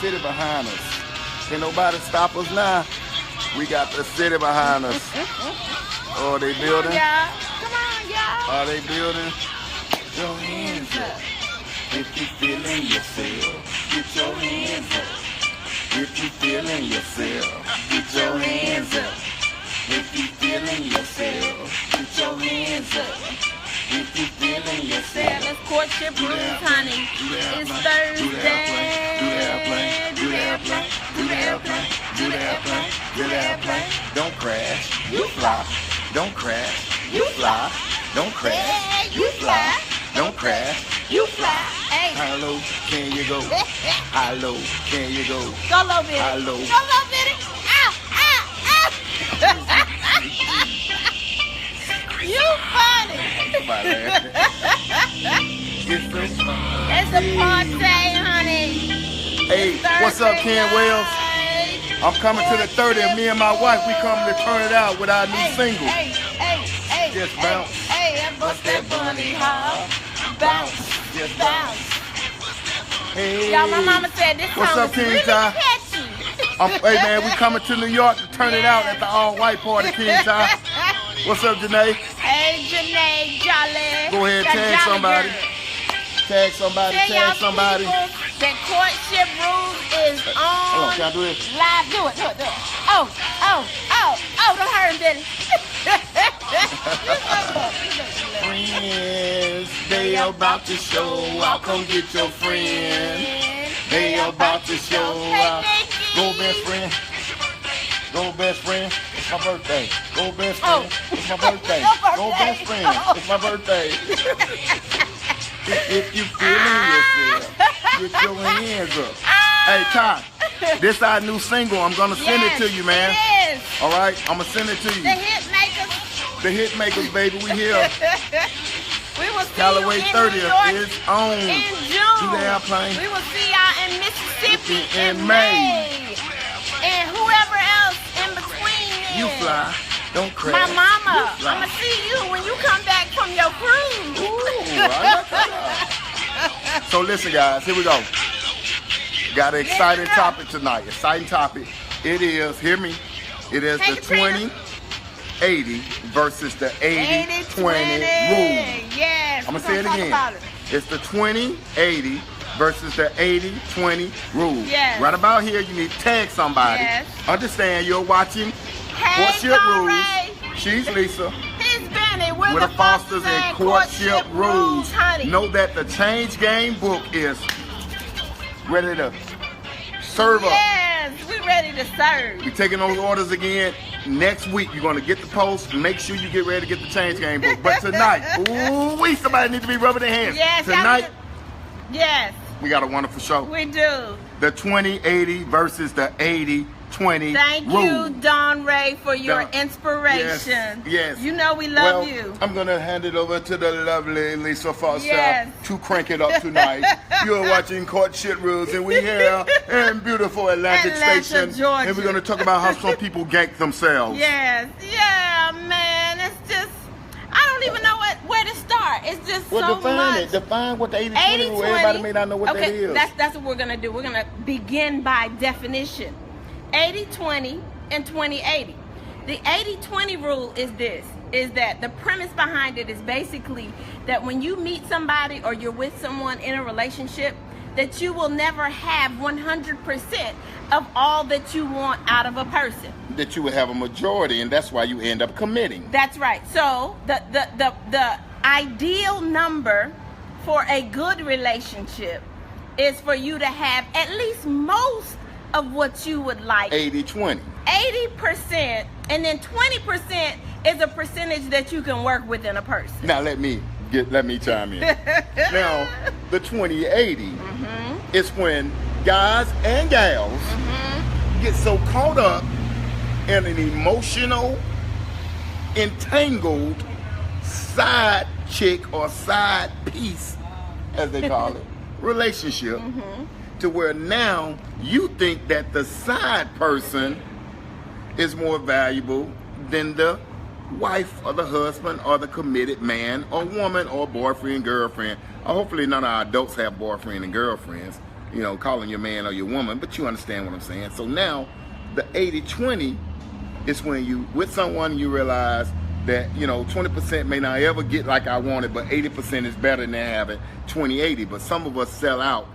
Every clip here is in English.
city behind us. Can't nobody stop us now. We got the city behind us. Oh, they building? Come on, y'all. Are they building? Get your hands up. If you feeling yourself, get your hands up. If you feeling yourself, get your hands up. If you feeling yourself, get your hands up. If you feeling yourself. Let's courtship rules, honey. It's Thursday. Do the airplane. Do the airplane. Do the airplane. Do the airplane. Do the airplane. Don't crash. You fly. Don't crash. You fly. Don't crash. You fly. Don't crash. You fly. Hey. How low can you go? How low can you go? Go low, Bitty. How low? Go low, Bitty. Ow, ow, ow. You funny. It's a party, honey. Hey, what's up, Ken Wells? I'm coming to the 30th. Me and my wife, we coming to turn it out with our new single. Just bounce. Hey, bust that bunny hop. Bounce. Just Bounce. Hey. Y'all, my mama said this What's song up, is King really Ty? catchy. Hey, man, we coming to New York to turn it out at the all-white party, King Ty. What's up, Janae? Hey, Janae, Jolly. Go ahead, tag somebody. Tag somebody, tag somebody. That courtship rules is on. Hold on, can I do this? Live, do it. Oh, don't hurt him, Billy. Friends, they about to show out. Come get your friend. They about to show out. Go best friend. Go best friend. It's my birthday. Go best friend. It's my birthday. Go best friend. It's my birthday. If you feeling yourself, get your hands up. Hey, Ty, this our new single. I'm gonna send it to you, man. It is. All right, I'm gonna send it to you. The hit makers. The hit makers, baby, we here. We will see Callaway you in 30th New York is on. in June. Do the airplane. We will see y'all in Mississippi In in May. May. And whoever else in between. You fly, don't crash. My mama, You fly. I'ma see you when you come back from your cruise. Ooh, I like that. So listen, guys, here we go. Got an exciting topic tonight. Exciting topic. It is, hear me, it is Hey, the Katrina. 20-80 versus the 80-20 rule. Yes. I'm we're gonna say it talk again. about it. It's the 20-80 versus the 80-20 rule. Yes. Right about here, you need to tag somebody. Yes. Understand you're watching Hey, CourtShipRuleZ. She's Lisa. He's Benny. We're With the the Fosters and Courtship Rules. honey. Know that the Change Game book is ready to serve up. Yes, we're ready to serve. We're taking those orders again next week. You're going to get the post. Make sure you get ready to get the Change Game book. But tonight, ooh, somebody needs to be rubbing their hands. Yes, Tonight, yes, we got a wonderful show. we do. The 20-80 versus the 80-20 Thank rule. you, Don Ray, for your Don- inspiration. Yes. You know we love Well, you. I'm going to hand it over to the lovely Lisa Foster Yes. to crank it up tonight. You're watching CourtShipRuleZ, and we're here in beautiful Atlantic Atlanta, Station. Georgia. And we're going to talk about how some people gank themselves. Yes, yeah, man. It's just, I don't even know where to start. It's just Well, so define much. it. Define what the 80-20 rule. 80-20. Everybody may not know what that Okay, is. that's what we're gonna do. We're gonna begin by definition. 80-20 and 20-80. The 80-20 rule is this, is that the premise behind it is basically that when you meet somebody or you're with someone in a relationship, that you will never have 100% of all that you want out of a person. That you would have a majority, and that's why you end up committing. That's right. So the ideal number for a good relationship is for you to have at least most of what you would like. 80-20. 80%, and then 20% is a percentage that you can work with in a person. Now let me chime in. Now, the 20-80 is when guys and gals get so caught up in an emotional, entangled side chick or side piece, as they call it, relationship, to where now you think that the side person is more valuable than the wife or the husband or the committed man or woman or boyfriend, girlfriend. Hopefully none of our adults have boyfriend and girlfriends. you know, calling your man or your woman, but you understand what I'm saying. So now, the 80-20 is when you with someone you realize that, you know, 20% may not ever get like I wanted, but 80% is better than having 20-80. But some of us sell out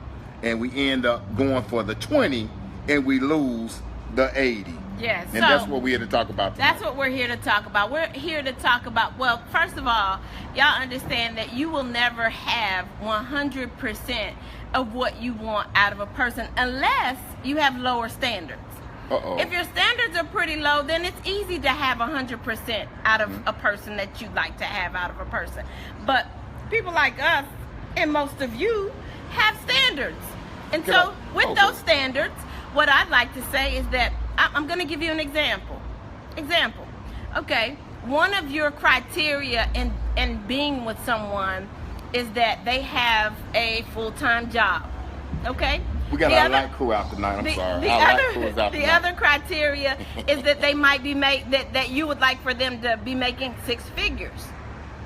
and we end up going for the 20 and we lose the 80. Yes. And that's what we're here to talk about tonight. That's what we're here to talk about. We're here to talk about, well, first of all, y'all understand that you will never have 100% of what you want out of a person unless you have lower standards. If your standards are pretty low, then it's easy to have 100% out of a person that you'd like to have out of a person. But people like us, and most of you, have standards. And so with those standards, what I'd like to say is that I'm going to give you an example. Okay, one of your criteria in being with someone is that they have a full-time job. Okay? We got our light crew out tonight. I'm sorry. The other criteria is that they might be that you would like for them to be making 6 figures.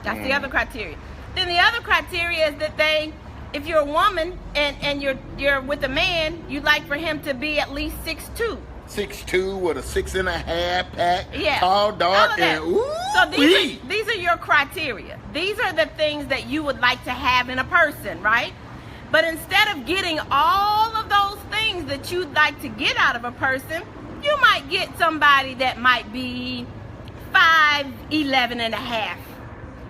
That's the other criteria. Then the other criteria is that if you're a woman and you're with a man, you'd like for him to be at least 6'2". 6'2" with a 6.5 pack, yeah, tall, dark, and ooh. So these are your criteria. These are the things that you would like to have in a person, right? But instead of getting all of those things that you'd like to get out of a person, you might get somebody that might be 5'11 and a half.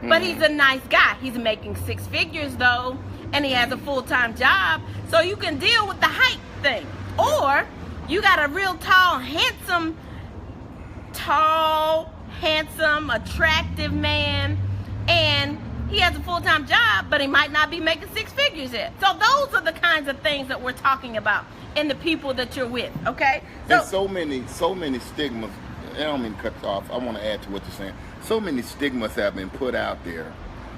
But he's a nice guy. He's making 6 figures though, and he has a full-time job, so you can deal with the height thing. Or you got a real tall, handsome, attractive man, and he has a full-time job, but he might not be making 6 figures yet. So those are the kinds of things that we're talking about in the people that you're with, okay? There's so many stigmas. I don't mean to cut you off. I want to add to what you're saying. So many stigmas have been put out there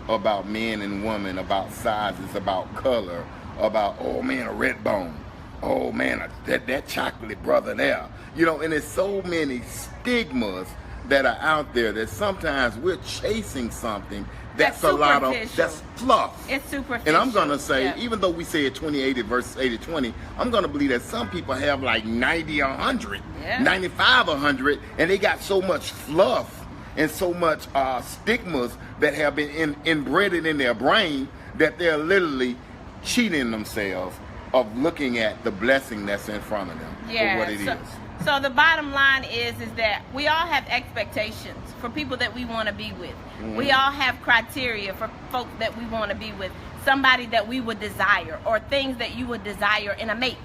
about men and women, about sizes, about color, about, oh man, a red bone. Oh man, that chocolate brother there. You know, and there's so many stigmas that are out there that sometimes we're chasing something that's a lot of, that's fluff. It's superficial. And I'm going to say, even though we say 20-80 versus 80-20, I'm going to believe that some people have like 90 or 100, 95 or 100, and they got so much fluff and so much stigmas that have been inbred in their brain that they're literally cheating themselves of looking at the blessing that's in front of them for what it is. So the bottom line is that we all have expectations for people that we want to be with. We all have criteria for folks that we want to be with, somebody that we would desire, or things that you would desire in a mate.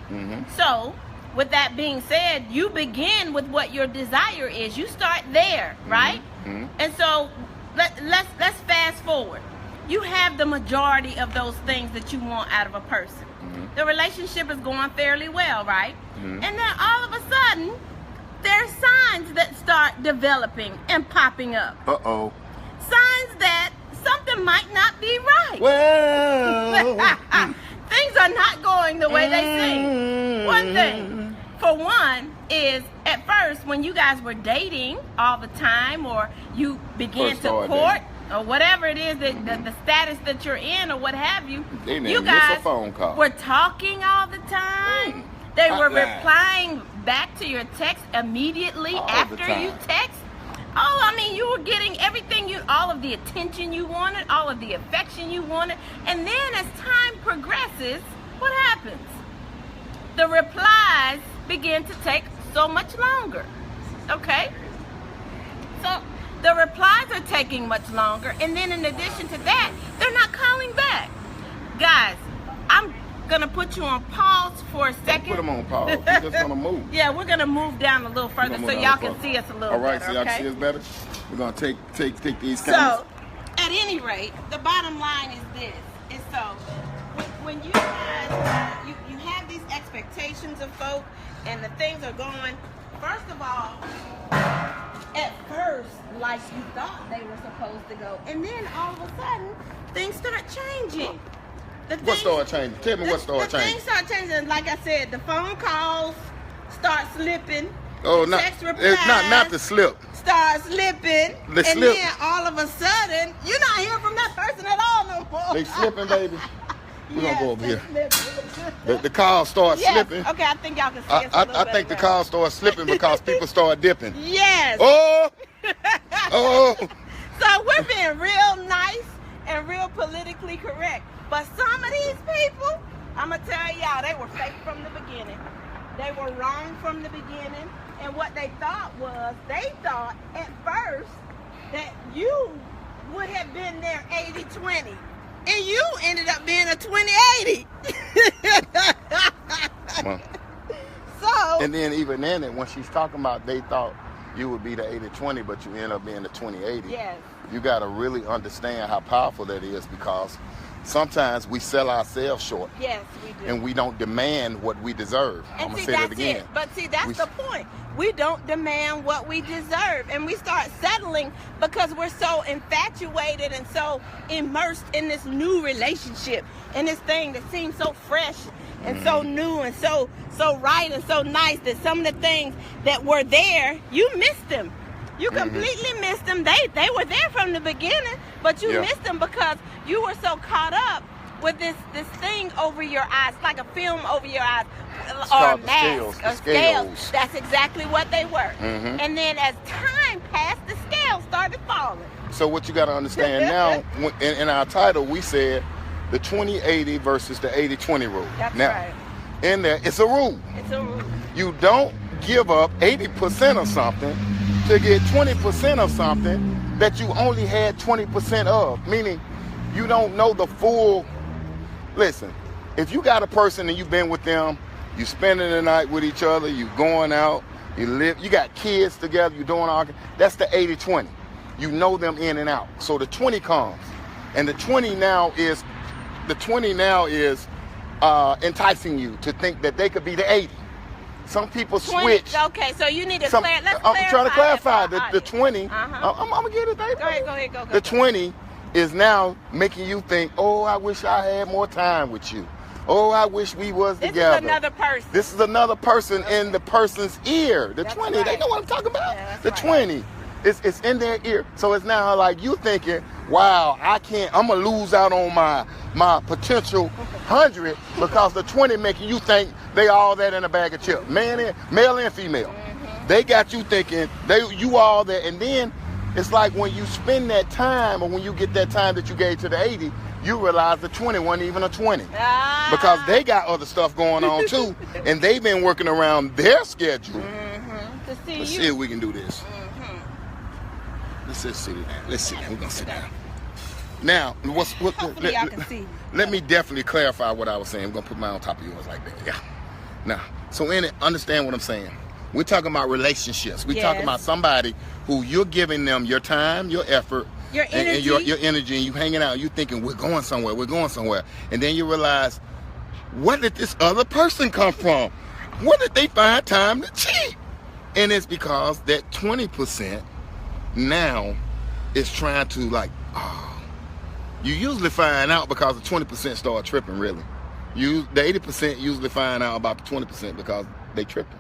So with that being said, you begin with what your desire is. You start there, right? And so let's fast forward. You have the majority of those things that you want out of a person. The relationship is going fairly well, right? And then all of a sudden, there are signs that start developing and popping up. Signs that something might not be right. Well, things are not going the way they seem. One thing, for one, is at first when you guys were dating all the time, or you began to court, or whatever it is that the status that you're in, or what have you, you guys were talking all the time. They were replying back to your text immediately after you text. Oh, I mean, you were getting everything all of the attention you wanted, all of the affection you wanted. And then as time progresses, what happens? The replies begin to take so much longer. Okay? So the replies are taking much longer, and then in addition to that, they're not calling back. Guys, I'm gonna put you on pause for a second. Put them on pause. We're just gonna move. Yeah, we're gonna move down a little further so y'all can see us a little better. All right, so y'all can see us better. We're gonna take these cameras. So, at any rate, the bottom line is this: is so when you guys you have these expectations of folk, and the things are going. First of all, at first, like you thought they were supposed to go, and then all of a sudden, things start changing. What started changing? Tell me what started changing. Things start changing. Like I said, the phone calls start slipping. Oh, text replies it's not the slip. Start slipping. Then all of a sudden, you're not hearing from that person at all no more. They slipping, baby. We're gonna go over here. Slipping. The car starts Yes. slipping. Okay, I think y'all can see us a little I better think the now. car starts slipping because people start dipping. Yes. Oh, oh. So we're being real nice and real politically correct. But some of these people, I'm going to tell y'all, they were fake from the beginning. They were wrong from the beginning. And what they thought was, they thought at first that you would have been there 80-20. And you ended up being a 20-80. Well, So, and then even then, when she's talking about they thought you would be the 80-20, but you end up being the 20-80. yes. You got to really understand how powerful that is, because sometimes we sell ourselves short Yes, we do. and we don't demand what we deserve. I'm And going see, to say that that's again. it. But see, that's We- the point. We don't demand what we deserve. And we start settling because we're so infatuated and so immersed in this new relationship and this thing that seems so fresh and so new and so right and so nice that some of the things that were there, you missed them. You completely missed them. They were there from the beginning, but you Yeah. missed them because you were so caught up with this thing over your eyes, like a film over your eyes, or a called the mask, scales, the or scales. scales. That's exactly what they were. Mhm. And then as time passed, the scales started falling. So what you got to understand now, in our title, we said the 20-80 versus the 80-20 rule. That's now, right. in there, it's a rule. It's a rule. You don't give up 80% of something to get 20% of something that you only had 20% of. Meaning, you don't know the full. Listen, if you got a person and you've been with them, you spending the night with each other, you going out, you live, you got kids together, you doing all. That's the 80-20. You know them in and out. So the 20 comes, and the 20 now is enticing you to think that they could be the 80. Some people 20, switch. okay, so you need to Some, let's I'm trying to clarify that for the our 20. Uh-huh. I'm gonna get it, baby. Go ahead, go. The 20 is now making you think, oh, I wish I had more time with you. Oh, I wish we was This together. is another person. This is another person in the person's ear. The That's 20, they right. know what I'm talking about. Yeah, that's The right. 20, it's in their ear. So it's now like you thinking, wow, I'm gonna lose out on my potential 100 because the 20 making you think they all that in a bag of chips. Male and female. They got you thinking you all that, and then it's like when you spend that time, or when you get that time that you gave to the 80, you realize the 20 wasn't even a 20. Because they got other stuff going on too, and they've been working around their schedule. To see Let's you. see if we can do this. Let's just sit down. Let's sit down. We're gonna sit down. Now, Hopefully y'all can see. Let me definitely clarify what I was saying. I'm gonna put mine on top of yours like that. Yeah. Now, so in it, understand what I'm saying. We're talking about relationships. We're talking Yes. about somebody who you're giving them your time, your effort, Your and energy. your energy, and you hanging out. You thinking we're going somewhere, and then you realize, where did this other person come from? Where did they find time to cheat? And it's because that 20% now is trying to you usually find out because the 20% start tripping. Really, the 80% usually find out about the 20% because they tripping.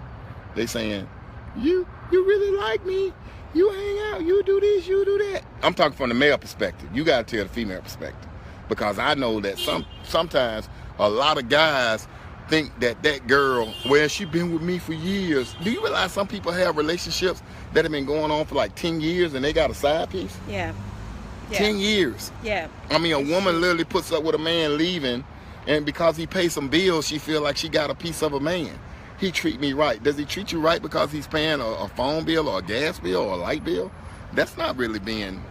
They saying, you really like me, you hang out, you do this, you do that. I'm talking from the male perspective. You gotta tell the female perspective, because I know that sometimes a lot of guys think that girl, well, she been with me for years. Do you realize some people have relationships that have been going on for like 10 years and they got a side piece? Yeah. 10 years. Yeah. I mean, a woman literally puts up with a man leaving, and because he pays some bills, she feel like she got a piece of a man. He treat me right. Does he treat you right because he's paying a phone bill or a gas bill or a light bill? That's not really being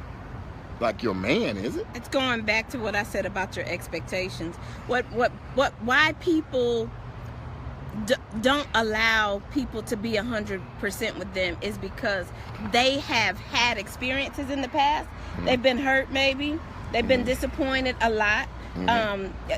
like your man, is it? It's going back to what I said about your expectations. Why people don't allow people to be 100% with them is because they have had experiences in the past. They've been hurt, maybe. They've been disappointed a lot.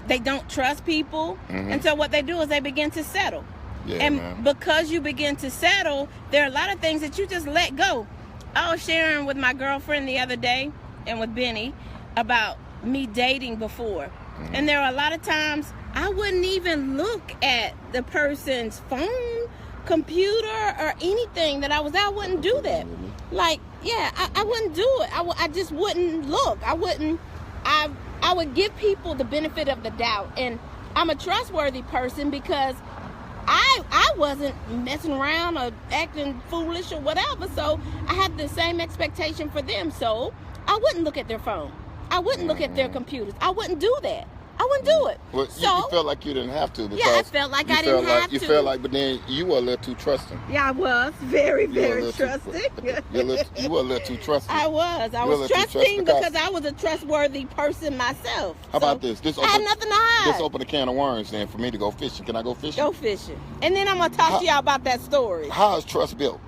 They don't trust people. And so what they do is they begin to settle. Yeah, And man. because you begin to settle, there are a lot of things that you just let go. I was sharing with my girlfriend the other day and with Benny about me dating before. And there are a lot of times I wouldn't even look at the person's phone, computer, or anything that I wouldn't do that. Like, yeah, I wouldn't do it. I just wouldn't look. I I would give people the benefit of the doubt, and I'm a trustworthy person because I wasn't messing around or acting foolish or whatever, so I had the same expectation for them. So I wouldn't look at their phone. I wouldn't look at their computers. I wouldn't do that. I wouldn't do it. Well, you felt like you didn't have to. Because yeah, I felt like I didn't have to. You felt like, but then you were a little too trusting. Yeah, I was very, very trusting. You were a little too trusting. I was trusting because I was a trustworthy person myself. How about this? I had nothing to hide. This open a can of worms then for me to go fishing. Can I go fishing? Go fishing. And then I'm going to talk to y'all about that story. How is trust built?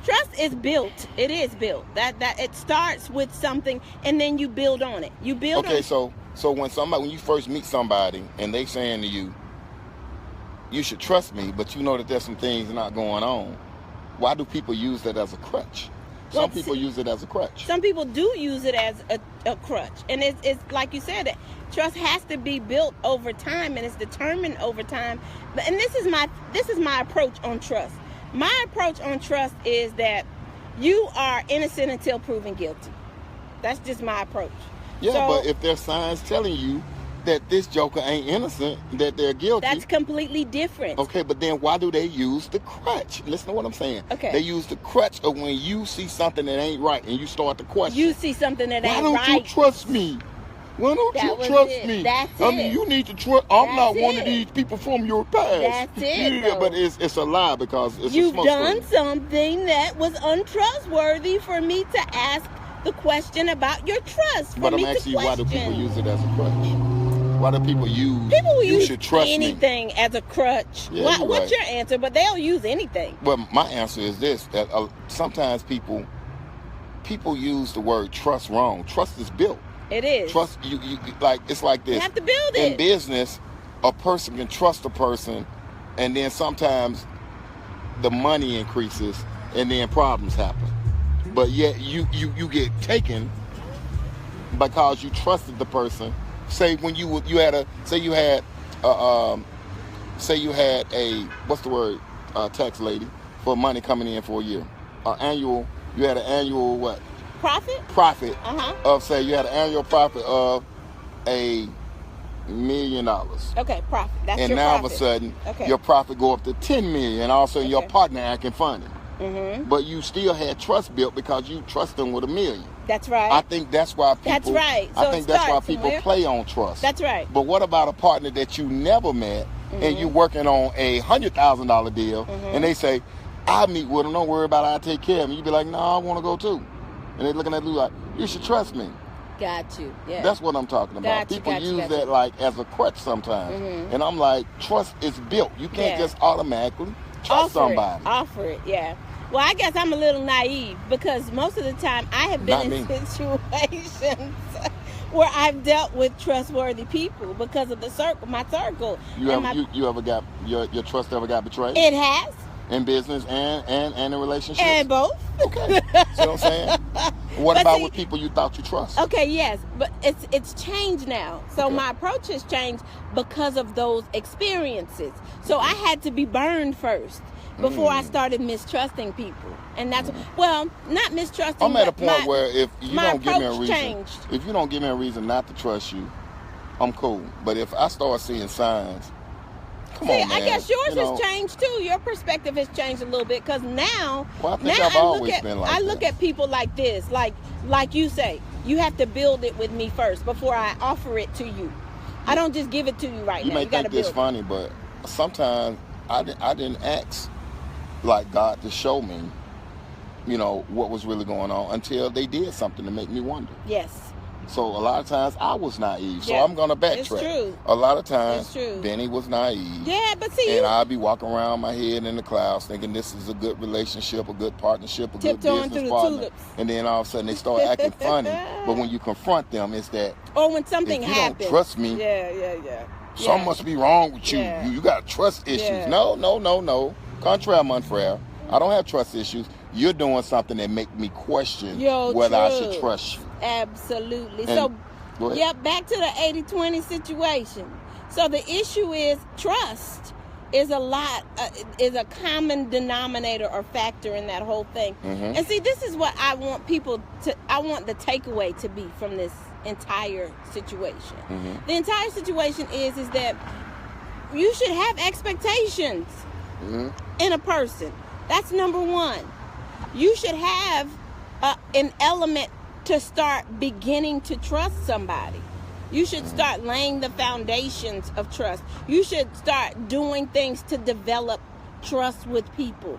Trust is built. It is built. That it starts with something and then you build on it. You build on it. So when you first meet somebody and they saying to you, you should trust me, but you know that there's some things not going on, why do people use that as a crutch? Some people use it as a crutch. Some people do use it as a crutch. And it's like you said, trust has to be built over time and it's determined over time. And this is my approach on trust. My approach on trust is that you are innocent until proven guilty. That's just my approach. Yeah, but if there's signs telling you that this joker ain't innocent, that they're guilty. That's completely different. Okay, but then why do they use the crutch? Listen to what I'm saying. Okay. They use the crutch of when you see something that ain't right and you start to question. You see something that ain't right. Why don't you trust me? Why don't you trust me? That's I mean, you need to trust. I'm not one of these people from your past. That's it. Yeah, but it's a lie because it's You've a smoke done screen. something that was untrustworthy for me to ask the question about your trust. But I'm asking you, why do people use it as a crutch? Why do people use? People will use should trust anything me as a crutch. Yeah, What's your answer? But they'll use anything. Well, my answer is this: that sometimes people use the word trust wrong. Trust is built. It is. Trust you like it's like this. You have to build it. In business, a person can trust a person, and then sometimes the money increases, and then problems happen. But yet you get taken because you trusted the person. Say when you had a what's the word, tax lady for money coming in for a year, you had an annual what? Profit of, say you had an annual profit of $1 million. Okay, profit. That's and your now profit. all of a sudden your profit go up to $10 million, and also your partner acting funny. Mm-hmm. But you still had trust built because you trust them with $1 million. That's right. I think that's why people. That's right. So I think that's why people play on trust. That's right. But what about a partner that you never met and you working on a $100,000 deal, and they say, "I'll meet with them. Don't worry about it. I'll take care of them." You be like, "No, I want to go too," and they're looking at you like, "You should trust me." Got you. Yeah. That's what I'm talking about. People use that like as a crutch sometimes, and I'm like, trust is built. You can't just automatically trust somebody. Offer it. Yeah. Well, I guess I'm a little naive because most of the time I have been in situations where I've dealt with trustworthy people because of my circle. You ever got your trust ever got betrayed? It has. In business and in relationships? And both. Okay. See what I'm saying? What about with people you thought you trust? Okay, yes, but it's changed now. So my approach has changed because of those experiences. So I had to be burned first before I started mistrusting people. And that's well, not mistrusting. I'm at a point where if you don't give me a reason, changed. if you don't give me a reason not to trust you, I'm cool. But if I start seeing signs, come on, man. I guess yours has changed too. Your perspective has changed a little bit because now, I think I've always been like I look at people like this, like you say, you have to build it with me first before I offer it to you. I don't just give it to you right now. You may think this funny, but sometimes I didn't ask like God to show me, what was really going on until they did something to make me wonder. Yes. So a lot of times I was naive. So I'm gonna backtrack. It's true. A lot of times Benny was naive. Yeah, but see, and I'd be walking around my head in the clouds thinking this is a good relationship, a good partnership, a good business partner. And then all of a sudden they start acting funny. But when you confront them, it's that when something happens. You don't trust me. Yeah. Something must be wrong with you. Yeah. You got trust issues. Yeah. No. Contraire, mon frere. I don't have trust issues. You're doing something that make me question whether I should trust you. Absolutely. And, back to the 80-20 situation. So the issue is trust. is a common denominator or factor in that whole thing. And see, this is what I want I want the takeaway to be from this entire situation. The entire situation is that you should have expectations in a person. That's number one. You should have an element to start beginning to trust somebody. You should start laying the foundations of trust. You should start doing things to develop trust with people.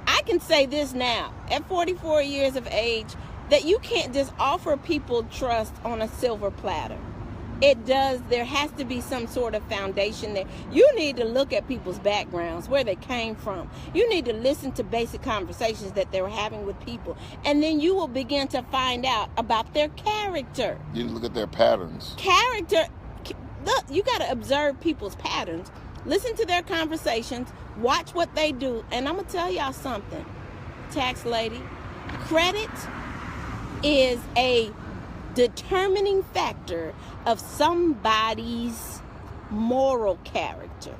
I can say this now, at 44 years of age, that you can't just offer people trust on a silver platter. There has to be some sort of foundation there. You need to look at people's backgrounds, where they came from. You need to listen to basic conversations that they're having with people. And then you will begin to find out about their character. You look at their patterns. Character. Look, you got to observe people's patterns. Listen to their conversations. Watch what they do. And I'm going to tell y'all something, tax lady. Credit is a determining factor of somebody's moral character.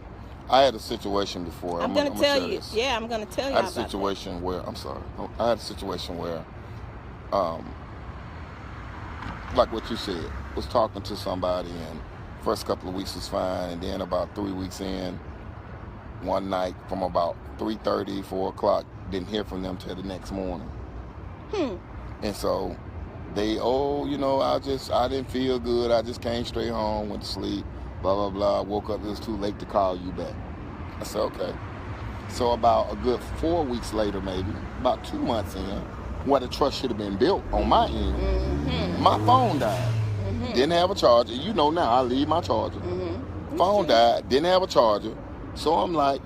I had a situation before. I'm going to tell you. Yeah, I'm going to tell you. I had a situation where, I had a situation where, like what you said, was talking to somebody, and first couple of weeks was fine, and then about 3 weeks in, one night from about 3:30, 4 o'clock, didn't hear from them till the next morning. And so they, I didn't feel good. I just came straight home, went to sleep, blah, blah, blah. Woke up, it was too late to call you back. I said, okay. So about a good 4 weeks later, maybe, about 2 months in, where the trust should have been built on my end, my phone died. Didn't have a charger. You know now, I leave my charger. Phone died, didn't have a charger. So I'm like,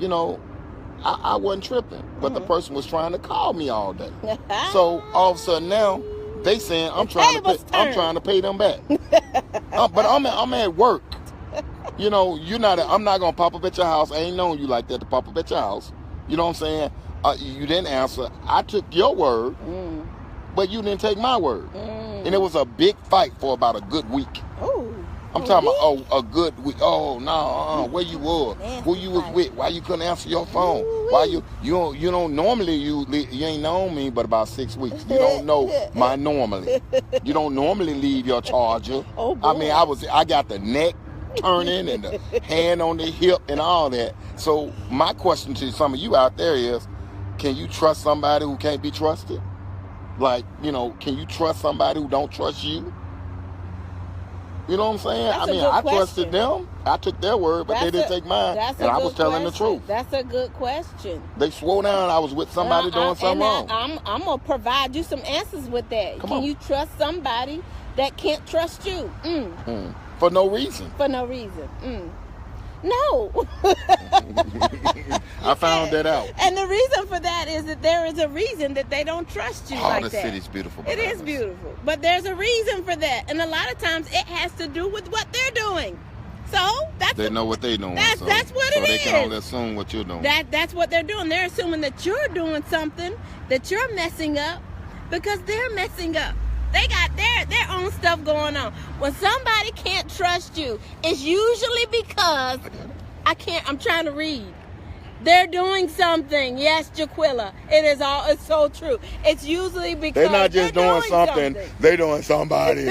I wasn't tripping. But the person was trying to call me all day. So all of a sudden now, they saying I'm trying to pay them back. But I'm at work. I'm not gonna pop up at your house. I ain't known you like that to pop up at your house. You know what I'm saying? You didn't answer. I took your word, but you didn't take my word. And it was a big fight for about a good week. I'm talking about a good week. Oh no, where you was, who you was with, why you couldn't answer your phone, why you don't normally you ain't known me but about 6 weeks. You don't know my normally. You don't normally leave your charger. I mean, I got the neck turning and the hand on the hip and all that. So my question to some of you out there is, can you trust somebody who can't be trusted? Like, can you trust somebody who don't trust you? You know what I'm saying? That's I trusted them. I took their word, but they didn't take mine. And I was telling the truth. That's a good question. They swore down I was with somebody doing something wrong. I'm going to provide you some answers with that. Can you trust somebody that can't trust you? For no reason. For no reason. No. I found that out. And the reason for that is that there is a reason that they don't trust you like that. The city's beautiful. It is beautiful. But there's a reason for that. And a lot of times it has to do with what they're doing. So they know what they're doing. That's what it is. So they can only assume what you're doing. That's what they're doing. They're assuming that you're doing something, that you're messing up, because they're messing up. They got their own stuff going on. When somebody can't trust you, it's usually because I'm trying to read. They're doing something. Yes, Jaquilla. It's so true. It's usually because they're not just doing something. They're doing somebody.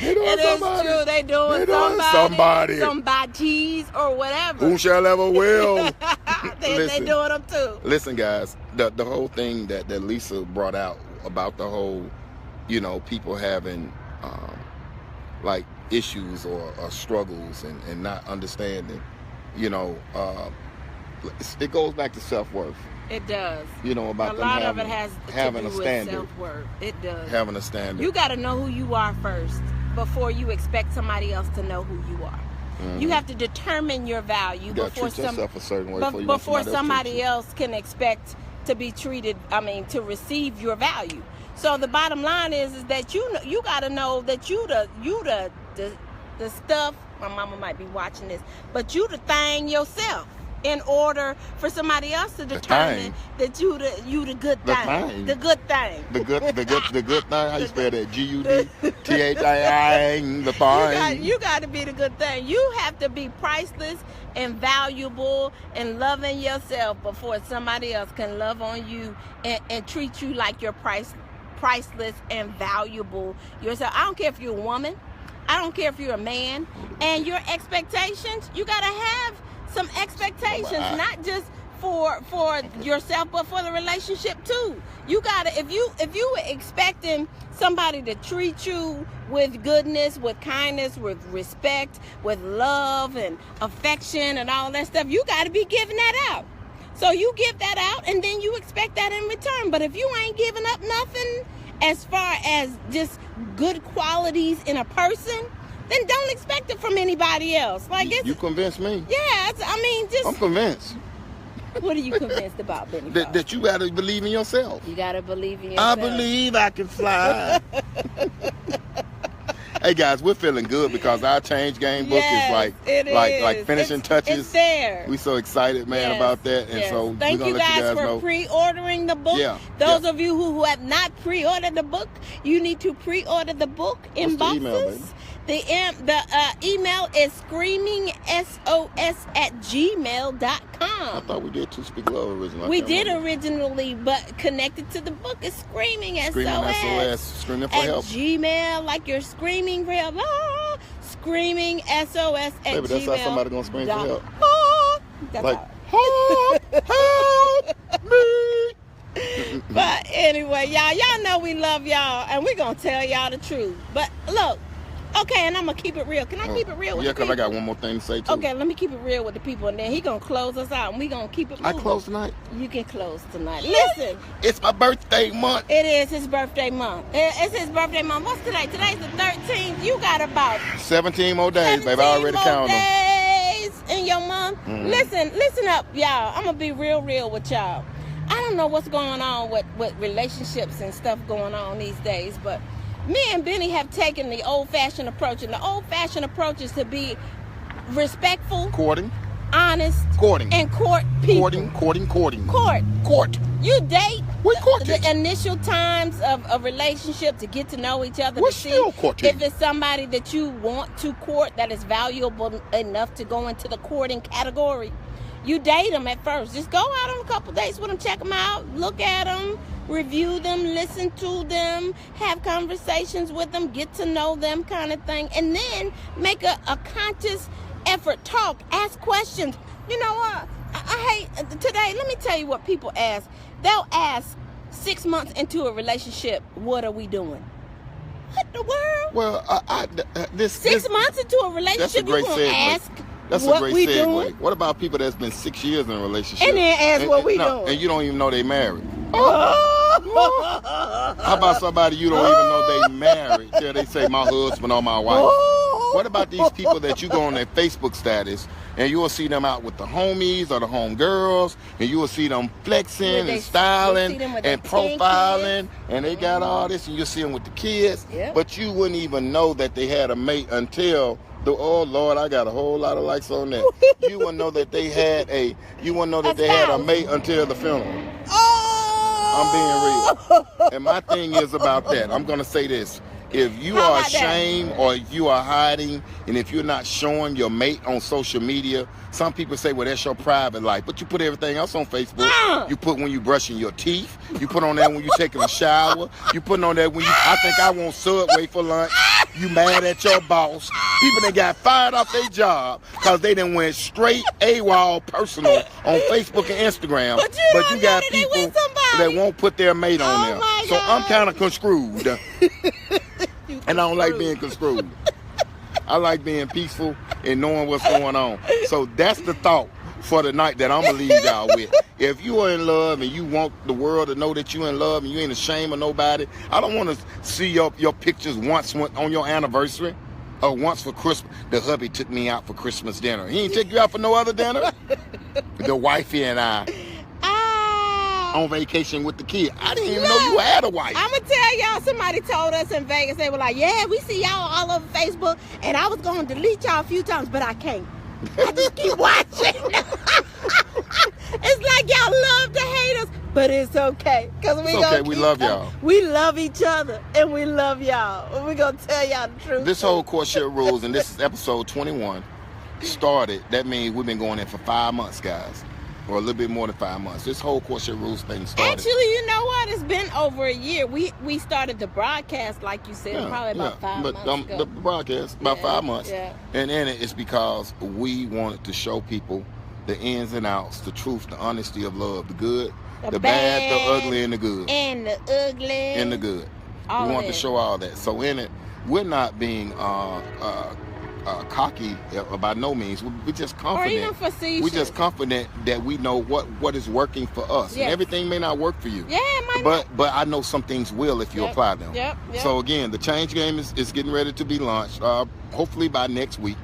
It is true. They're doing somebody. Somebody's or whatever. Who shall ever will. They're doing them too. Listen, guys, the whole thing that Lisa brought out about the whole, people having like issues or struggles and not understanding, it goes back to self-worth. It does. About a them lot of it has having to do a standard. With self-worth. It does. Having a standard. You got to know who you are first before you expect somebody else to know who you are. You have to determine your value before yourself a certain way before somebody else can expect to be treated. To receive your value. So the bottom line is that you got to know that you the stuff. My mama might be watching this, but you the thing yourself. in order for somebody else to determine that you the good thing. The good thing. The good thing. How you spell that? GUDTHII. The thing. You got to be the good thing. You have to be priceless and valuable and loving yourself before somebody else can love on you and treat you like you're priceless and valuable yourself. I don't care if you're a woman. I don't care if you're a man. And your expectations, you got to have some expectations, not just for yourself, but for the relationship too. You gotta, if you were expecting somebody to treat you with goodness, with kindness, with respect, with love and affection and all that stuff, you gotta be giving that out. So you give that out and then you expect that in return. But if you ain't giving up nothing as far as just good qualities in a person, then don't expect it from anybody else. Like you convinced me. Yeah, I mean, just. I'm convinced. What are you convinced about, Benny? That you gotta believe in yourself. You gotta believe in yourself. I believe I can fly. Hey guys, we're feeling good because our Change Game book is like finishing touches. It's there. We're so excited, man, about that. And so thank you guys for pre-ordering the book. Yeah. Those of you who have not pre-ordered the book, you need to pre-order the book in boxes. The email, baby? The email is screamingsos@gmail.com. I thought we did Two Speak Love originally. We did originally, but connected to the book is Screaming SOS. Screaming for help. Gmail, like you're screaming for help. Screaming SOS at Baby, that's gmail. how somebody gonna scream for help. That's like, help me. But anyway, y'all know we love y'all, and we're gonna tell y'all the truth. But look. Okay, and I'm going to keep it real. Can I keep it real with the people? Yeah, because I got one more thing to say, too. Okay, let me keep it real with the people, and then he going to close us out, and we going to keep it moving. I close tonight? You can close tonight. Listen. It's my birthday month. It is his birthday month. It's his birthday month. What's today? Today's the 13th. You got about 17 more days, baby. I already counted them. days in your month. Mm-hmm. Listen up, y'all. I'm going to be real with y'all. I don't know what's going on with relationships and stuff going on these days, but me and Benny have taken the old-fashioned approach, and the old-fashioned approach is to be respectful, courting, honest, courting, and court people. Courting. Court. You date the initial times of a relationship to get to know each other, to see if it's somebody that you want to court that is valuable enough to go into the courting category. You date them at first. Just go out on a couple dates with them, check them out, look at them, review them, listen to them, have conversations with them, get to know them, kind of thing, and then make a conscious effort, talk, ask questions. You know what? I hate today. Let me tell you what people ask. They'll ask 6 months into a relationship, what are we doing? What the world? Well, 6 months into a relationship, you're going to ask That's what a great we segue. doing? What about people that's been 6 years in a relationship? And then ask what we doing. And you don't even know they married. How about somebody you don't even know they married till they say my husband or my wife? What about these people that you go on their Facebook status and you will see them out with the homies or the homegirls and you will see them flexing and styling and profiling and they got all this and you'll see them with the kids, but you wouldn't even know that they had a mate until oh Lord, I got a whole lot of likes on that. You wouldn't know that they had a mate until the funeral. I'm being real. And my thing is about that. I'm going to say this. If you are ashamed or you are hiding, and if you're not showing your mate on social media, some people say, well, that's your private life. But you put everything else on Facebook. You put when you brushing your teeth. You put on that when you taking a shower. You put on that when I think I want Subway for lunch. You mad at your boss. People that got fired off their job because they done went straight AWOL personal on Facebook and Instagram. But you got people that won't put their mate on there. So I'm kind of conscrewed. And I don't like being construed. I like being peaceful and knowing what's going on. So that's the thought for the night that I'm going to leave y'all with. If you are in love and you want the world to know that you're in love and you ain't ashamed of nobody, I don't want to see your pictures once on your anniversary or once for Christmas. The hubby took me out for Christmas dinner. He ain't take you out for no other dinner? The wifey and I. On vacation with the kid. I didn't even know you had a wife. I'm going to tell y'all, somebody told us in Vegas, they were like, yeah, we see y'all all over Facebook, and I was going to delete y'all a few times, but I can't. I just keep watching. It's like y'all love to hate us, but it's okay. Cause It's okay, we love y'all. We love each other, and we love y'all. And we're going to tell y'all the truth. This whole Courtship Rules, and this is episode 21, started. That means we've been going in for 5 months, guys. Or a little bit more than 5 months. This whole Courtship Rules thing started. Actually, you know what? It's been over a year. We started the broadcast, like you said, probably about 5 months ago. The broadcast, about 5 months. Yeah. And in it, it's because we wanted to show people the ins and outs, the truth, the honesty of love, the good, the bad, the ugly, and the good. And the ugly. And the good. All we of want to it. show all that. So in it, we're not being cocky by no means. We're just confident. Or even facetious. We're just confident that we know what is working for us. Yes. And everything may not work for you. Yeah, it might But I know some things will if you Yep. apply them. Yep. So again, the change game is getting ready to be launched. Hopefully by next week,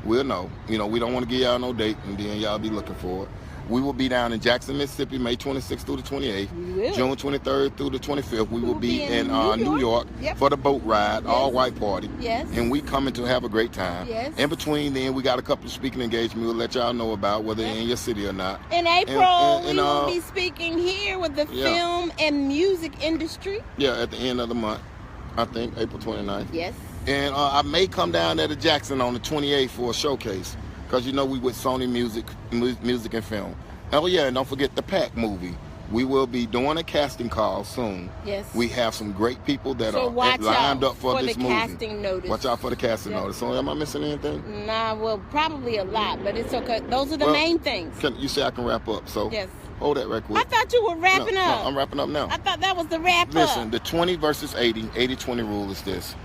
we'll know. You know, we don't want to give y'all no date, and then y'all be looking for it. We will be down in Jackson, Mississippi, May 26th through the 28th. We will. June 23rd through the 25th. We will be in New New York Yep. for the boat ride, Yes. all white party. Yes. And we coming to have a great time. Yes. In between then, we got a couple of speaking engagements we'll let y'all know about, whether Yep. they're in your city or not. In April, And, we will be speaking here with the yeah. film and music industry. Yeah, at the end of the month, I think, April 29th. Yes. And I may come down there to Jackson on the 28th for a showcase, because you know we with Sony Music and Film. Oh yeah, and don't forget the Pack movie. We will be doing a casting call soon. Yes. We have some great people that So are watch lined out up for this the movie. casting notice. Watch out for the casting Yep. notice. So am I missing anything? Nah, well, probably a lot, but it's okay. Those are the Well, main things. You say I can wrap up, so Yes. hold that right quick. I thought you were wrapping No, up. I'm wrapping up now. I thought that was the wrap Listen, up. the 20 versus 80-20 rule is this.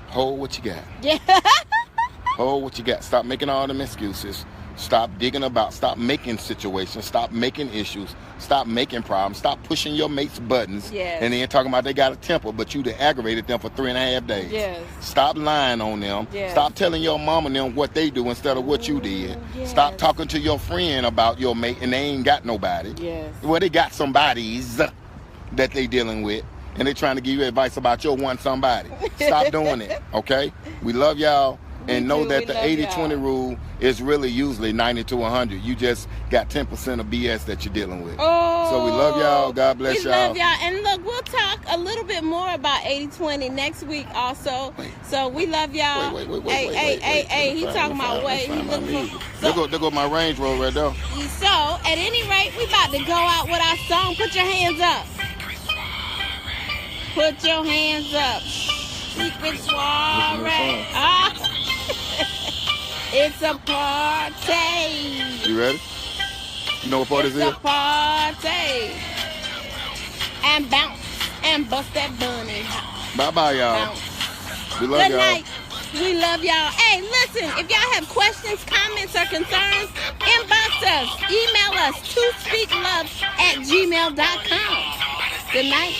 Hold what you got. Yeah. Hold what you got. Stop making all them excuses. Stop digging about. Stop making situations. Stop making issues. Stop making problems. Stop pushing your mate's buttons. Yes. And then talking about they got a temper, but you done aggravated them for 3.5 days. Yes. Stop lying on them. Yes. Stop telling your mom and them what they do instead of what you did. Yes. Stop talking to your friend about your mate and they ain't got nobody. Yes. Well, they got somebodies that they dealing with, and they trying to give you advice about your one somebody. Stop doing it, okay? We love y'all, and know that the 80-20 rule is really usually 90 to 100. You just got 10% of BS that you're dealing with. Oh, So we love y'all. God bless we y'all. love y'all. And look, we'll talk a little bit more about 80-20 next week also. Wait. So we love y'all. Wait. Hey, he talking about wait. He looking for. There go my Range Rover right there. So, at any rate, we about to go out with our song. Put your hands up. Put your hands up. Secret soiree. It's a party. You ready? You know what part It's this a is? party. And bounce and bust that bunny. Bye-bye, y'all. Bounce. We love Good y'all. night. We love y'all. Hey, listen, if y'all have questions, comments, or concerns, inbox us. Email us tospeaklove@gmail.com. Good night.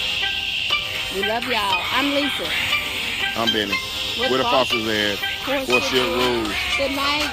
We love y'all. I'm Lisa. I'm Benny. With Where the Foster. Fosters at? Courtship Courtship Rules. Good night.